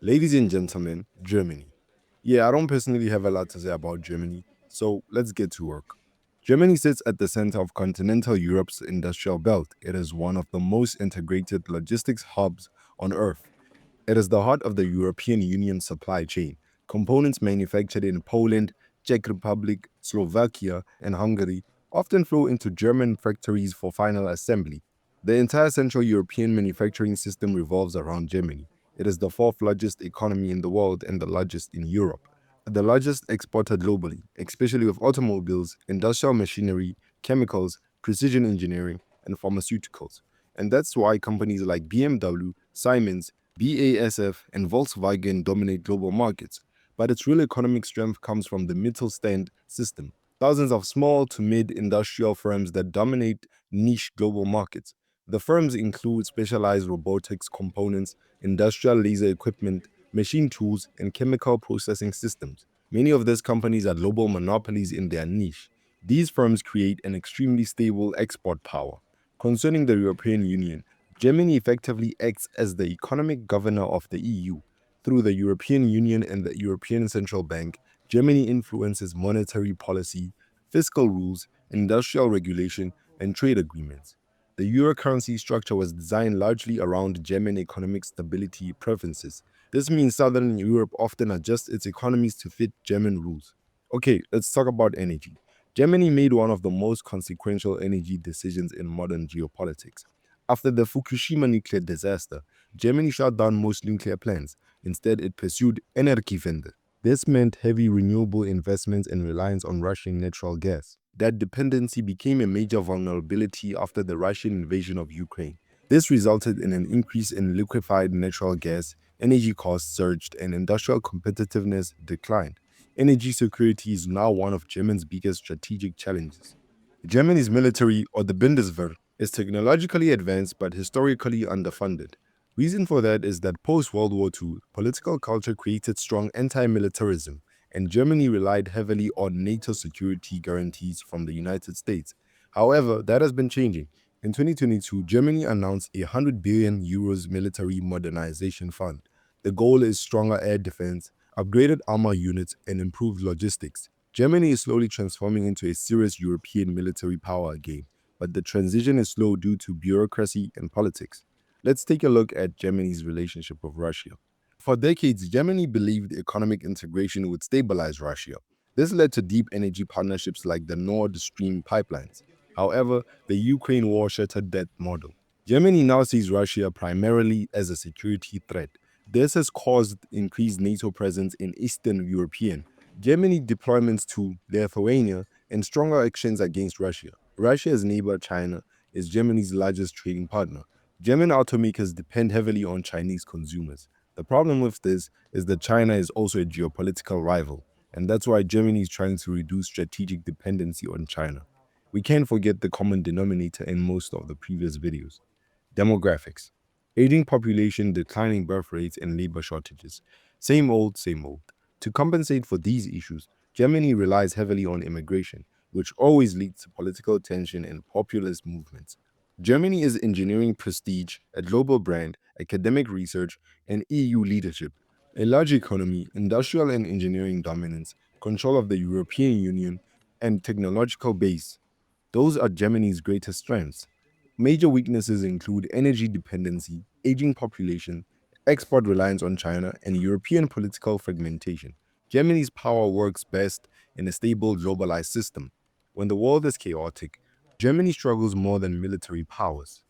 Ladies and gentlemen, Germany. Yeah, I don't personally have a lot to say about Germany, so let's get to work. Germany sits at the center of continental Europe's industrial belt. It is one of the most integrated logistics hubs on Earth. It is the heart of the European Union supply chain. Components manufactured in Poland, Czech Republic, Slovakia, and Hungary often flow into German factories for final assembly. The entire Central European manufacturing system revolves around Germany. It is the fourth largest economy in the world and the largest in Europe. The largest exporter globally, especially with automobiles, industrial machinery, chemicals, precision engineering, and pharmaceuticals. And that's why companies like BMW, Siemens, BASF, and Volkswagen dominate global markets. But its real economic strength comes from the Mittelstand system. Thousands of small to mid industrial firms that dominate niche global markets. The firms include specialized robotics components, industrial laser equipment, machine tools, and chemical processing systems. Many of these companies are global monopolies in their niche. These firms create an extremely stable export power. Concerning the European Union, Germany effectively acts as the economic governor of the EU. Through the European Union and the European Central Bank, Germany influences monetary policy, fiscal rules, industrial regulation, and trade agreements. The euro currency structure was designed largely around German economic stability preferences. This means Southern Europe often adjusts its economies to fit German rules. Okay, let's talk about energy. Germany made one of the most consequential energy decisions in modern geopolitics. After the Fukushima nuclear disaster, Germany shut down most nuclear plants. Instead, it pursued Energiewende. This meant heavy renewable investments and reliance on Russian natural gas. That dependency became a major vulnerability after the Russian invasion of Ukraine. This resulted in an increase in liquefied natural gas, energy costs surged, and industrial competitiveness declined. Energy security is now one of Germany's biggest strategic challenges. Germany's military, or the Bundeswehr, is technologically advanced but historically underfunded. Reason for that is that post-World War II, political culture created strong anti-militarism, and Germany relied heavily on NATO security guarantees from the United States. However, that has been changing. In 2022, Germany announced a 100 billion euros military modernization fund. The goal is stronger air defense, upgraded armor units, and improved logistics. Germany is slowly transforming into a serious European military power again, but the transition is slow due to bureaucracy and politics. Let's take a look at Germany's relationship with Russia. For decades, Germany believed economic integration would stabilize Russia. This led to deep energy partnerships like the Nord Stream pipelines. However, the Ukraine war shattered that model. Germany now sees Russia primarily as a security threat. This has caused increased NATO presence in Eastern European Germany deployments to Lithuania, and stronger actions against Russia. Russia's neighbor China is Germany's largest trading partner. German automakers depend heavily on Chinese consumers. The problem with this is that China is also a geopolitical rival, and that's why Germany is trying to reduce strategic dependency on China. We can't forget the common denominator in most of the previous videos. Demographics. Aging population, declining birth rates, and labor shortages. Same old, same old. To compensate for these issues, Germany relies heavily on immigration, which always leads to political tension and populist movements. Germany is engineering prestige, a global brand, academic research, and EU leadership. A large economy, industrial and engineering dominance, control of the European Union, and technological base. Those are Germany's greatest strengths. Major weaknesses include energy dependency, aging population, export reliance on China, and European political fragmentation. Germany's power works best in a stable, globalized system. When the world is chaotic, Germany struggles more than military powers.